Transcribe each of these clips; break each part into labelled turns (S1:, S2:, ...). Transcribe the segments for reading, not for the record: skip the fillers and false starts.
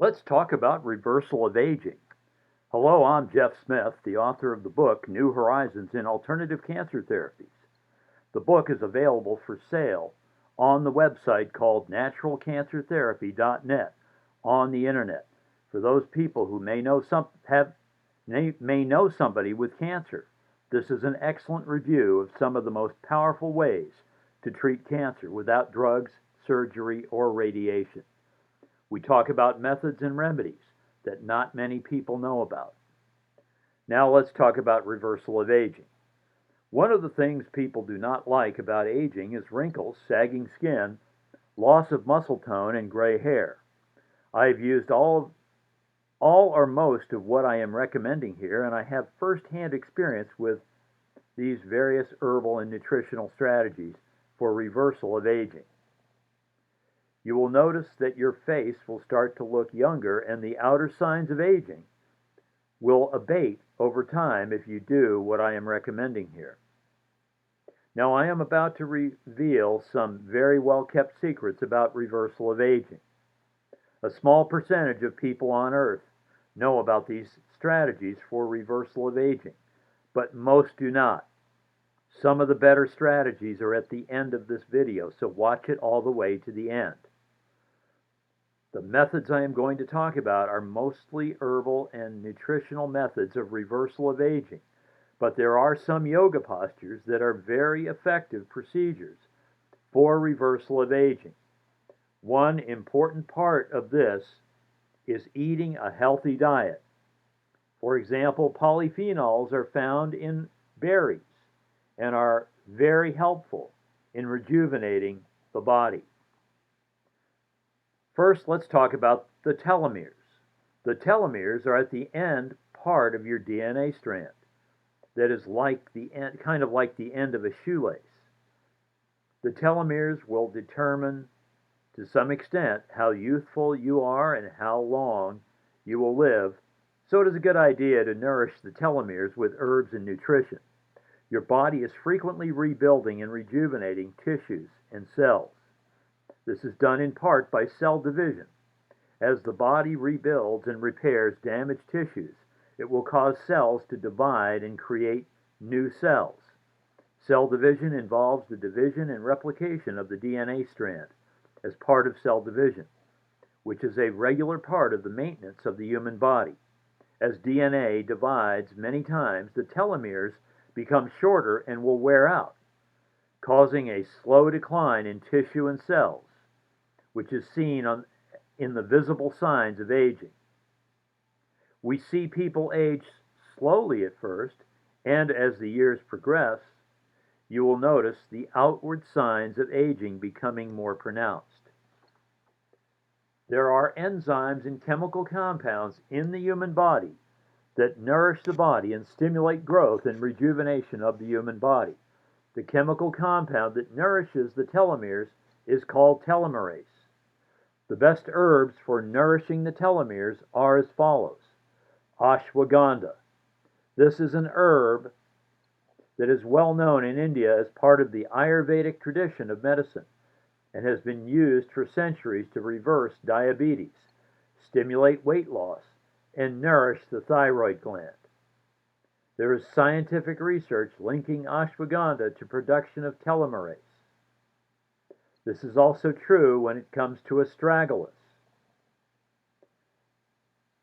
S1: Let's talk about reversal of aging. Hello, I'm Jeff Smith, the author of the book New Horizons in Alternative Cancer Therapies. The book is available for sale on the website called naturalcancertherapy.net on the internet for those people who may know somebody with cancer. This is an excellent review of some of the most powerful ways to treat cancer without drugs, surgery, or radiation. We talk about methods and remedies that not many people know about. Now let's talk about reversal of aging. One of the things people do not like about aging is wrinkles, sagging skin, loss of muscle tone, and gray hair. I've used all or most of what I am recommending here, and I have first-hand experience with these various herbal and nutritional strategies for reversal of aging. You will notice that your face will start to look younger and the outer signs of aging will abate over time if you do what I am recommending here. Now, I am about to reveal some very well-kept secrets about reversal of aging. A small percentage of people on Earth know about these strategies for reversal of aging, but most do not. Some of the better strategies are at the end of this video, so watch it all the way to the end. The methods I am going to talk about are mostly herbal and nutritional methods of reversal of aging, but there are some yoga postures that are very effective procedures for reversal of aging. One important part of this is eating a healthy diet. For example, polyphenols are found in berries and are very helpful in rejuvenating the body. First, let's talk about the telomeres. The telomeres are at the end part of your DNA strand that is like the end, kind of like the end of a shoelace. The telomeres will determine to some extent how youthful you are and how long you will live, so it is a good idea to nourish the telomeres with herbs and nutrition. Your body is frequently rebuilding and rejuvenating tissues and cells. This is done in part by cell division. As the body rebuilds and repairs damaged tissues, it will cause cells to divide and create new cells. Cell division involves the division and replication of the DNA strand as part of cell division, which is a regular part of the maintenance of the human body. As DNA divides many times, the telomeres become shorter and will wear out, causing a slow decline in tissue and cells, which is seen in the visible signs of aging. We see people age slowly at first, and as the years progress, you will notice the outward signs of aging becoming more pronounced. There are enzymes and chemical compounds in the human body that nourish the body and stimulate growth and rejuvenation of the human body. The chemical compound that nourishes the telomeres is called telomerase. The best herbs for nourishing the telomeres are as follows. Ashwagandha. This is an herb that is well known in India as part of the Ayurvedic tradition of medicine and has been used for centuries to reverse diabetes, stimulate weight loss, and nourish the thyroid gland. There is scientific research linking ashwagandha to production of telomerase. This is also true when it comes to astragalus.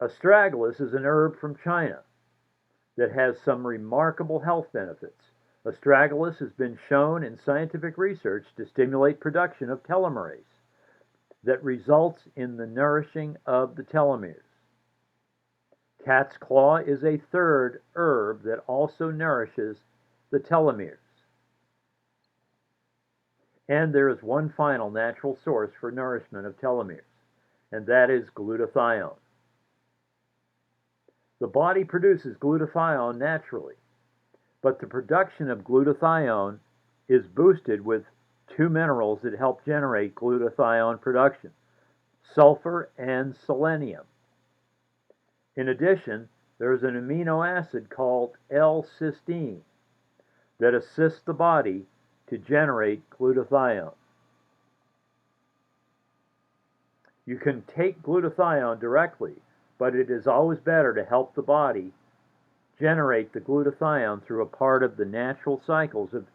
S1: Astragalus is an herb from China that has some remarkable health benefits. Astragalus has been shown in scientific research to stimulate production of telomerase that results in the nourishing of the telomeres. Cat's claw is a third herb that also nourishes the telomeres. And there is one final natural source for nourishment of telomeres, and that is glutathione. The body produces glutathione naturally, but the production of glutathione is boosted with two minerals that help generate glutathione production, sulfur and selenium. In addition, there is an amino acid called L-cysteine that assists the body to generate glutathione. You can take glutathione directly, but it is always better to help the body generate the glutathione through a part of the natural cycles of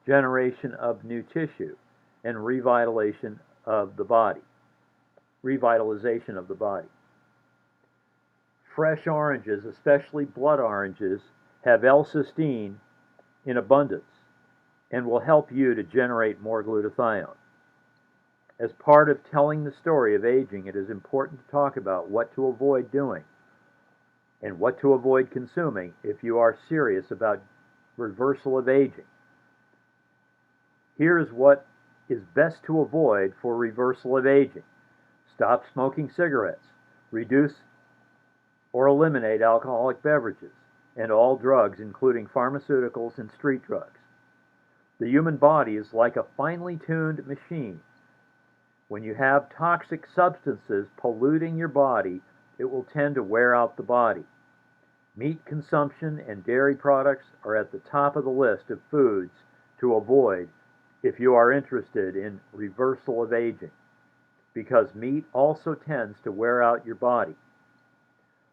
S1: generation of new tissue and revitalization of the body. Fresh oranges, especially blood oranges, have L-cysteine in abundance and will help you to generate more glutathione. As part of telling the story of aging, it is important to talk about what to avoid doing and what to avoid consuming if you are serious about reversal of aging. Here is what is best to avoid for reversal of aging. Stop smoking cigarettes. Reduce or eliminate alcoholic beverages and all drugs, including pharmaceuticals and street drugs. The human body is like a finely tuned machine. When you have toxic substances polluting your body, it will tend to wear out the body. Meat consumption and dairy products are at the top of the list of foods to avoid if you are interested in reversal of aging, because meat also tends to wear out your body.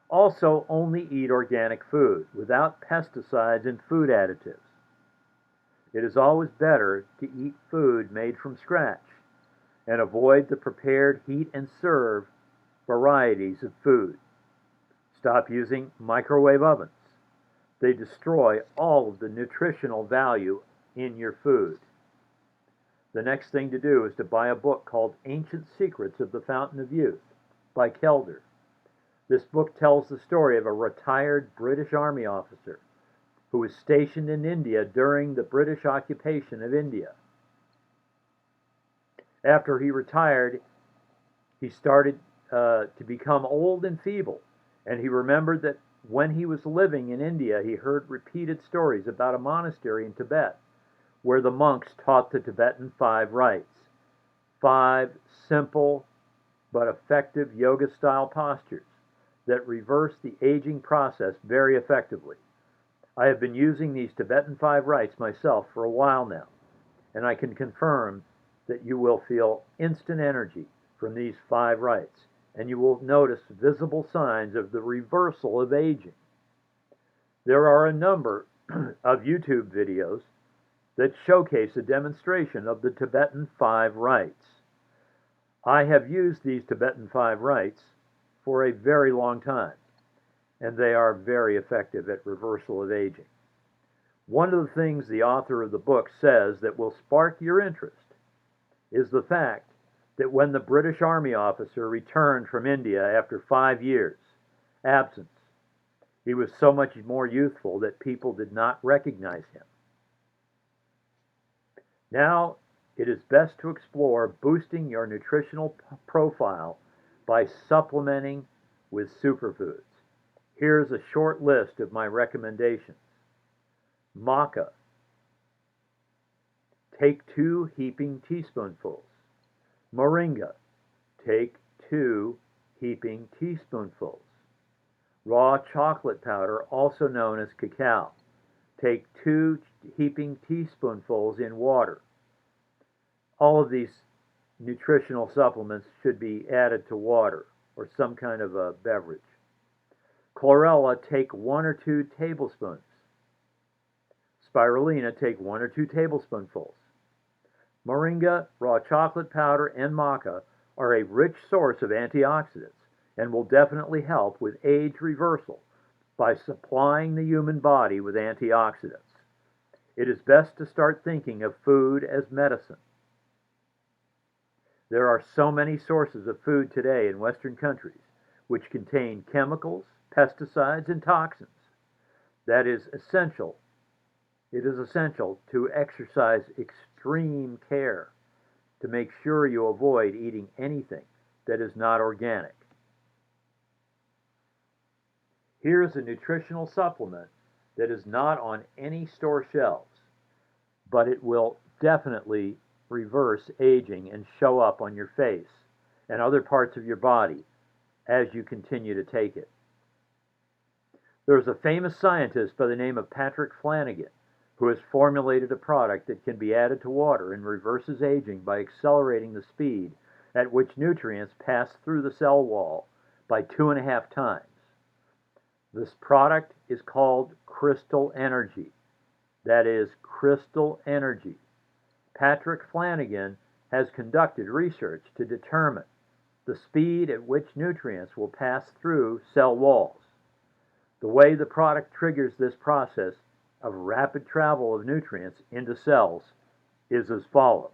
S1: Also, only eat organic food without pesticides and food additives. It is always better to eat food made from scratch and avoid the prepared heat and serve varieties of food. Stop using microwave ovens. They destroy all of the nutritional value in your food. The next thing to do is to buy a book called Ancient Secrets of the Fountain of Youth by Kelder. This book tells the story of a retired British Army officer who was stationed in India during the British occupation of India. After he retired, he started to become old and feeble, and he remembered that when he was living in India, he heard repeated stories about a monastery in Tibet where the monks taught the Tibetan 5 rites, 5 simple but effective yoga-style postures that reverse the aging process very effectively. I have been using these Tibetan 5 rites myself for a while now, and I can confirm that you will feel instant energy from these 5 rites, and you will notice visible signs of the reversal of aging. There are a number of YouTube videos that showcase a demonstration of the Tibetan 5 rites. I have used these Tibetan 5 rites for a very long time, and they are very effective at reversal of aging. One of the things the author of the book says that will spark your interest is the fact that when the British Army officer returned from India after 5 years' absence, he was so much more youthful that people did not recognize him. Now, it is best to explore boosting your nutritional profile by supplementing with superfoods. Here's a short list of my recommendations. Maca. Take 2 heaping teaspoonfuls. Moringa. Take 2 heaping teaspoonfuls. Raw chocolate powder, also known as cacao. Take 2 heaping teaspoonfuls in water. All of these nutritional supplements should be added to water or some kind of a beverage. Chlorella, take 1 or 2 tablespoons. Spirulina, take 1 or 2 tablespoonfuls. Moringa, raw chocolate powder, and maca are a rich source of antioxidants and will definitely help with age reversal by supplying the human body with antioxidants. It is best to start thinking of food as medicine. There are so many sources of food today in Western countries which contain chemicals, pesticides, and toxins. It is essential to exercise extreme care to make sure you avoid eating anything that is not organic. Here's a nutritional supplement that is not on any store shelves, but it will definitely reverse aging and show up on your face and other parts of your body as you continue to take it. There's a famous scientist by the name of Patrick Flanagan who has formulated a product that can be added to water and reverses aging by accelerating the speed at which nutrients pass through the cell wall by 2.5 times. This product is called crystal energy. That is crystal energy. Patrick Flanagan has conducted research to determine the speed at which nutrients will pass through cell walls. The way the product triggers this process of rapid travel of nutrients into cells is as follows.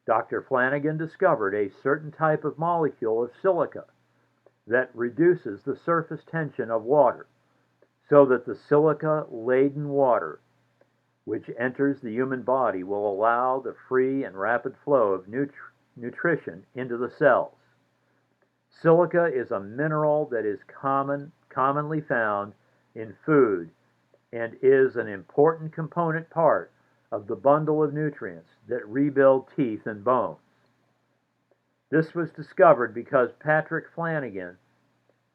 S1: Dr. Flanagan discovered a certain type of molecule of silica that reduces the surface tension of water so that the silica-laden water which enters the human body will allow the free and rapid flow of nutrition into the cells. Silica is a mineral that is commonly found in food and is an important component part of the bundle of nutrients that rebuild teeth and bones. This was discovered because Patrick Flanagan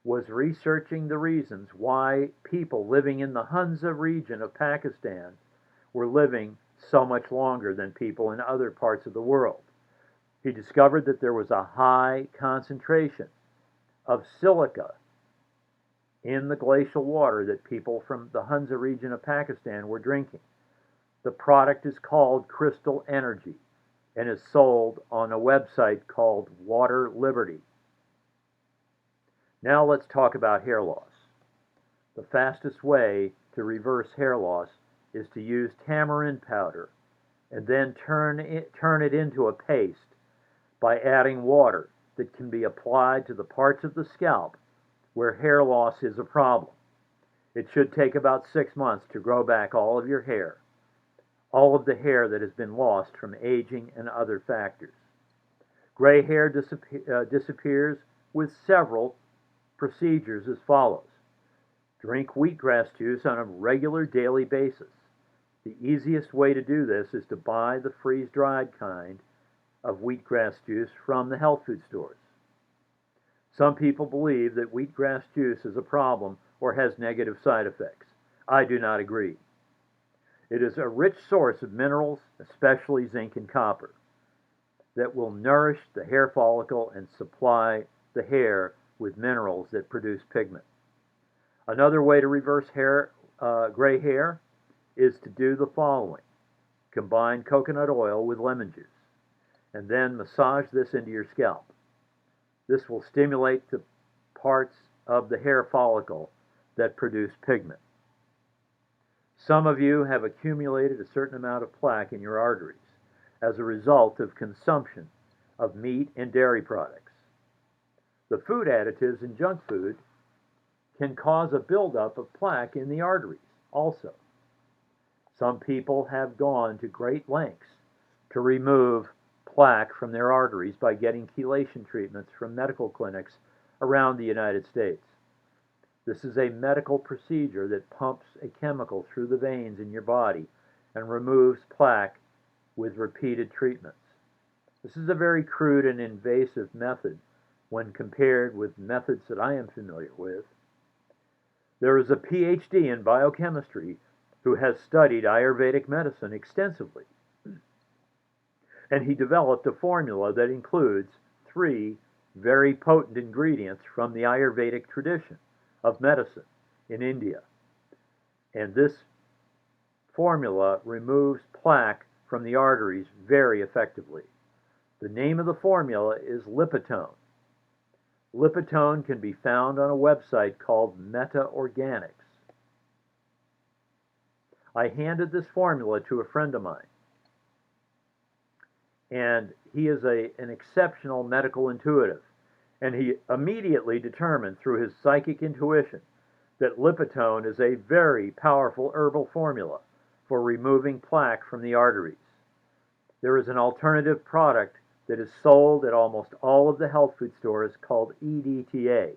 S1: was researching the reasons why people living in the Hunza region of Pakistan were living so much longer than people in other parts of the world. He discovered that there was a high concentration of silica in the glacial water that people from the Hunza region of Pakistan were drinking. The product is called Crystal Energy and is sold on a website called Water Liberty. Now let's talk about hair loss. The fastest way to reverse hair loss is to use tamarind powder and then turn it into a paste by adding water that can be applied to the parts of the scalp where hair loss is a problem. It should take about 6 months to grow back all of your hair, all of the hair that has been lost from aging and other factors. Gray hair disappears with several procedures as follows. Drink wheatgrass juice on a regular daily basis. The easiest way to do this is to buy the freeze-dried kind of wheatgrass juice from the health food stores. Some people believe that wheatgrass juice is a problem or has negative side effects. I do not agree. It is a rich source of minerals, especially zinc and copper, that will nourish the hair follicle and supply the hair with minerals that produce pigment. Another way to reverse gray hair is to do the following. Combine coconut oil with lemon juice and then massage this into your scalp. This will stimulate the parts of the hair follicle that produce pigment. Some of you have accumulated a certain amount of plaque in your arteries as a result of consumption of meat and dairy products. The food additives in junk food can cause a buildup of plaque in the arteries also. Some people have gone to great lengths to remove plaque from their arteries by getting chelation treatments from medical clinics around the United States. This is a medical procedure that pumps a chemical through the veins in your body and removes plaque with repeated treatments. This is a very crude and invasive method when compared with methods that I am familiar with. There is a PhD in biochemistry who has studied Ayurvedic medicine extensively, and he developed a formula that includes 3 very potent ingredients from the Ayurvedic tradition of medicine in India. And this formula removes plaque from the arteries very effectively. The name of the formula is Lipatone. Lipatone can be found on a website called Meta Organics. I handed this formula to a friend of mine, and he is an exceptional medical intuitive, and he immediately determined through his psychic intuition that Lipatone is a very powerful herbal formula for removing plaque from the arteries. There is an alternative product that is sold at almost all of the health food stores called EDTA.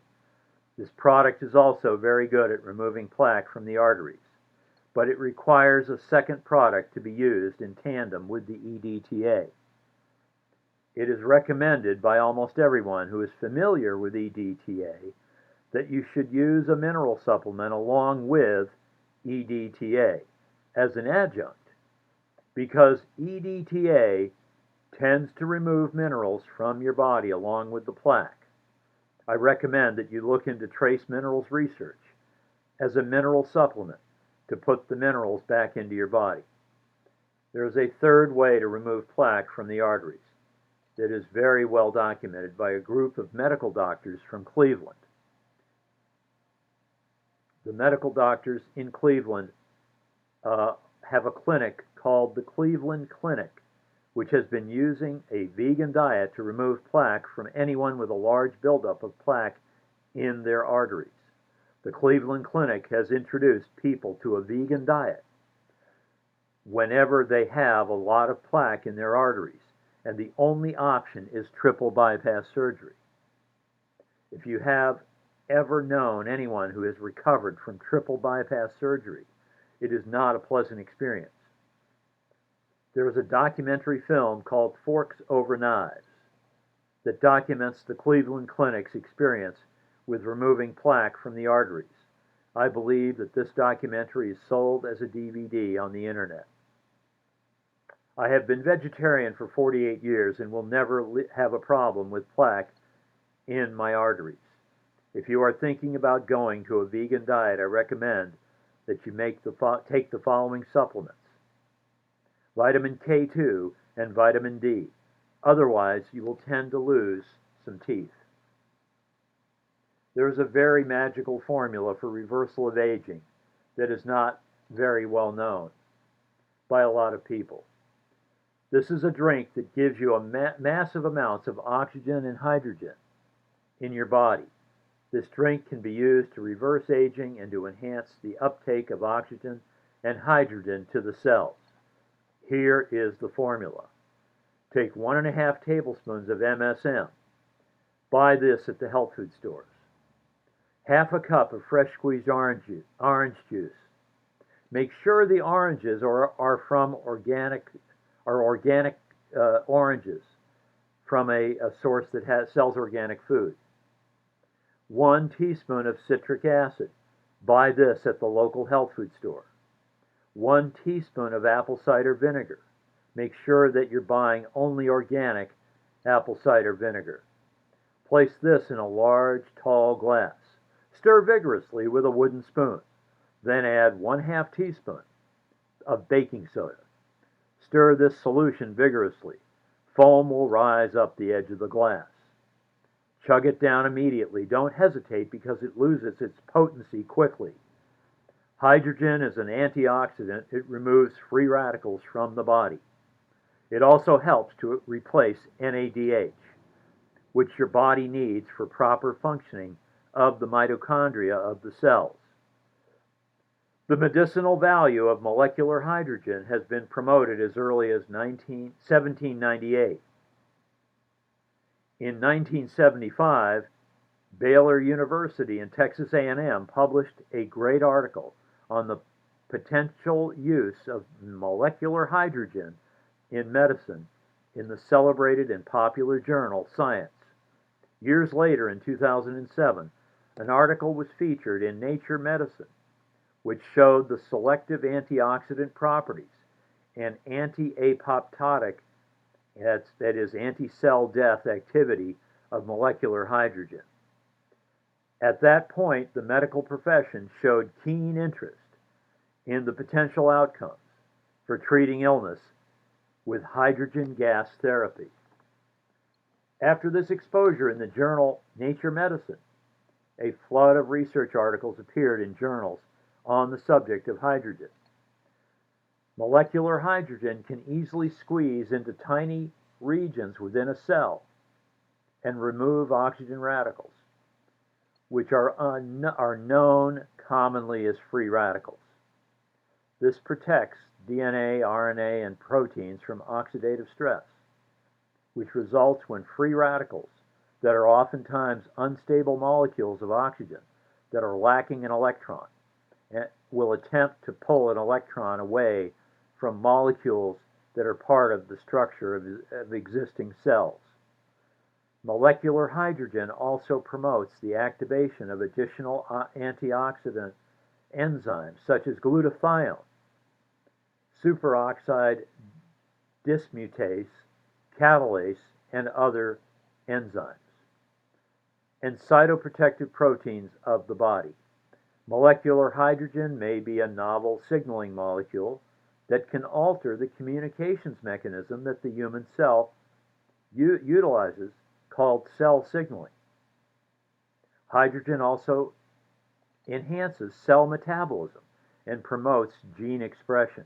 S1: This product is also very good at removing plaque from the arteries, but it requires a second product to be used in tandem with the EDTA. It is recommended by almost everyone who is familiar with EDTA that you should use a mineral supplement along with EDTA as an adjunct, because EDTA tends to remove minerals from your body along with the plaque. I recommend that you look into trace minerals research as a mineral supplement to put the minerals back into your body. There is a third way to remove plaque from the arteries that is very well documented by a group of medical doctors from Cleveland. The medical doctors in Cleveland have a clinic called the Cleveland Clinic, which has been using a vegan diet to remove plaque from anyone with a large buildup of plaque in their arteries. The Cleveland Clinic has introduced people to a vegan diet whenever they have a lot of plaque in their arteries, and the only option is triple bypass surgery. If you have ever known anyone who has recovered from triple bypass surgery, it is not a pleasant experience. There is a documentary film called Forks Over Knives that documents the Cleveland Clinic's experience with removing plaque from the arteries. I believe that this documentary is sold as a DVD on the internet. I have been vegetarian for 48 years and will never have a problem with plaque in my arteries. If you are thinking about going to a vegan diet, I recommend that you take the following supplements: vitamin K2 and vitamin D. Otherwise, you will tend to lose some teeth. There is a very magical formula for reversal of aging that is not very well known by a lot of people. This is a drink that gives you massive amounts of oxygen and hydrogen in your body. This drink can be used to reverse aging and to enhance the uptake of oxygen and hydrogen to the cells. Here is the formula. Take 1.5 tablespoons of MSM. Buy this at the health food stores. Half a cup of fresh squeezed orange juice. Make sure the oranges are from organic oranges from a source that sells organic food. 1 teaspoon of citric acid. Buy this at the local health food store. 1 teaspoon of apple cider vinegar. Make sure that you're buying only organic apple cider vinegar. Place this in a large, tall glass. Stir vigorously with a wooden spoon. Then add 1/2 teaspoon of baking soda. Stir this solution vigorously. Foam will rise up the edge of the glass. Chug it down immediately. Don't hesitate because it loses its potency quickly. Hydrogen is an antioxidant. It removes free radicals from the body. It also helps to replace NADH, which your body needs for proper functioning of the mitochondria of the cells. The medicinal value of molecular hydrogen has been promoted as early as 1798. In 1975, Baylor University and Texas A&M published a great article on the potential use of molecular hydrogen in medicine in the celebrated and popular journal Science. Years later, in 2007, an article was featured in Nature Medicine, which showed the selective antioxidant properties and anti-apoptotic, that is, anti-cell death activity of molecular hydrogen. At that point, the medical profession showed keen interest in the potential outcomes for treating illness with hydrogen gas therapy. After this exposure in the journal Nature Medicine, a flood of research articles appeared in journals on the subject of hydrogen. Molecular hydrogen can easily squeeze into tiny regions within a cell and remove oxygen radicals, which are known commonly as free radicals. This protects DNA, RNA, and proteins from oxidative stress, which results when free radicals that are oftentimes unstable molecules of oxygen that are lacking an electron will attempt to pull an electron away from molecules that are part of the structure of existing cells. Molecular hydrogen also promotes the activation of additional antioxidant enzymes such as glutathione, superoxide dismutase, catalase, and other enzymes, and cytoprotective proteins of the body. Molecular hydrogen may be a novel signaling molecule that can alter the communications mechanism that the human cell utilizes, called cell signaling. Hydrogen also enhances cell metabolism and promotes gene expression.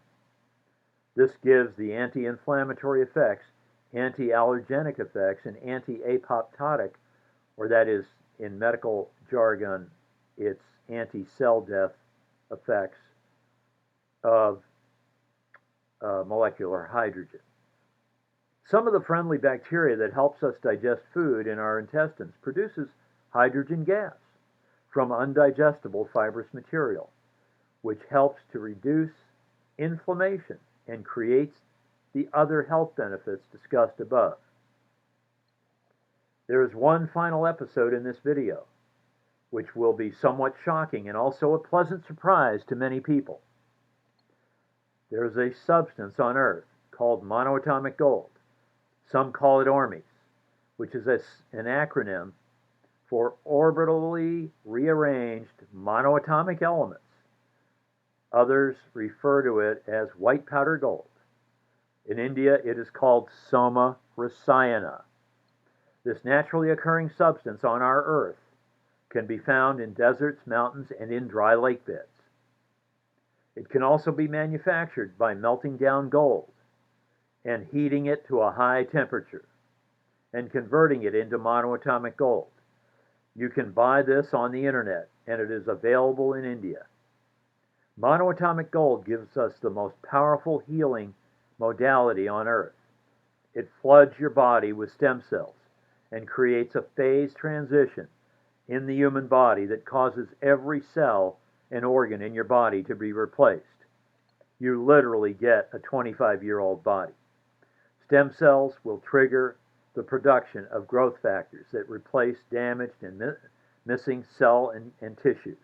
S1: This gives the anti-inflammatory effects, anti-allergenic effects, and anti-apoptotic, or that is, in medical jargon, it's anti-cell death effects of molecular hydrogen. Some of the friendly bacteria that helps us digest food in our intestines produces hydrogen gas from undigestible fibrous material, which helps to reduce inflammation and creates the other health benefits discussed above. There is one final episode in this video, which will be somewhat shocking and also a pleasant surprise to many people. There is a substance on Earth called monoatomic gold. Some call it ORMES, which is an acronym for orbitally rearranged monoatomic elements. Others refer to it as white powder gold. In India, it is called soma rasayana. This naturally occurring substance on our Earth can be found in deserts, mountains, and in dry lake beds. It can also be manufactured by melting down gold and heating it to a high temperature and converting it into monoatomic gold. You can buy this on the internet, and it is available in India. Monoatomic gold gives us the most powerful healing modality on Earth. It floods your body with stem cells and creates a phase transition in the human body that causes every cell and organ in your body to be replaced. You literally get a 25-year-old body. Stem cells will trigger the production of growth factors that replace damaged and missing cells and tissues.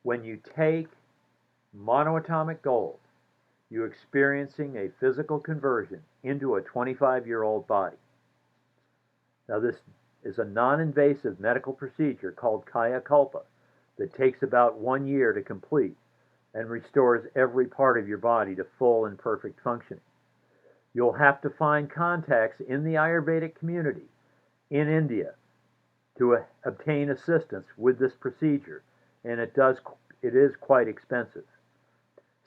S1: When you take monoatomic gold, you're experiencing a physical conversion into a 25-year-old body. Now, this is a non-invasive medical procedure called Kayakalpa that takes about 1 year to complete and restores every part of your body to full and perfect functioning. You'll have to find contacts in the Ayurvedic community in India to obtain assistance with this procedure, and it is quite expensive.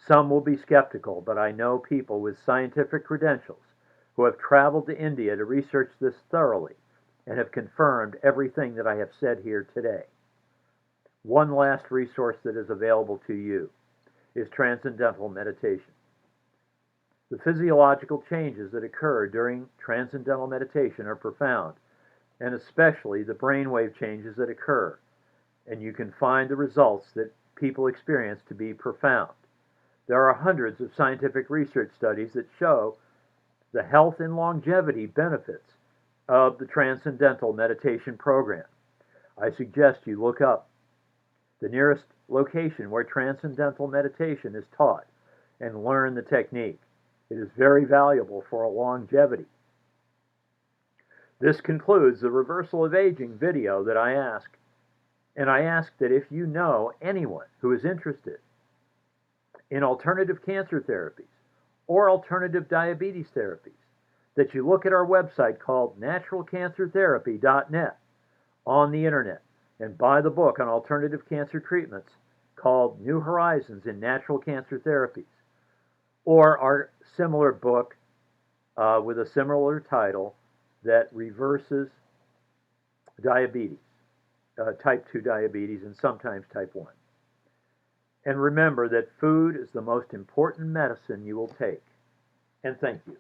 S1: Some will be skeptical, but I know people with scientific credentials who have traveled to India to research this thoroughly and have confirmed everything that I have said here today. One last resource that is available to you is transcendental meditation. The physiological changes that occur during transcendental meditation are profound, and especially the brainwave changes that occur, and you can find the results that people experience to be profound. There are hundreds of scientific research studies that show the health and longevity benefits of the transcendental meditation program. I suggest you look up the nearest location where transcendental meditation is taught and learn the technique. It is very valuable for longevity. This concludes the reversal of aging video that I ask, and I ask that if you know anyone who is interested in alternative cancer therapies or alternative diabetes therapies, that you look at our website called naturalcancertherapy.net on the internet and buy the book on alternative cancer treatments called New Horizons in Natural Cancer Therapies, or our similar book with a similar title that reverses diabetes, type 2 diabetes, and sometimes type 1. And remember that food is the most important medicine you will take. And thank you.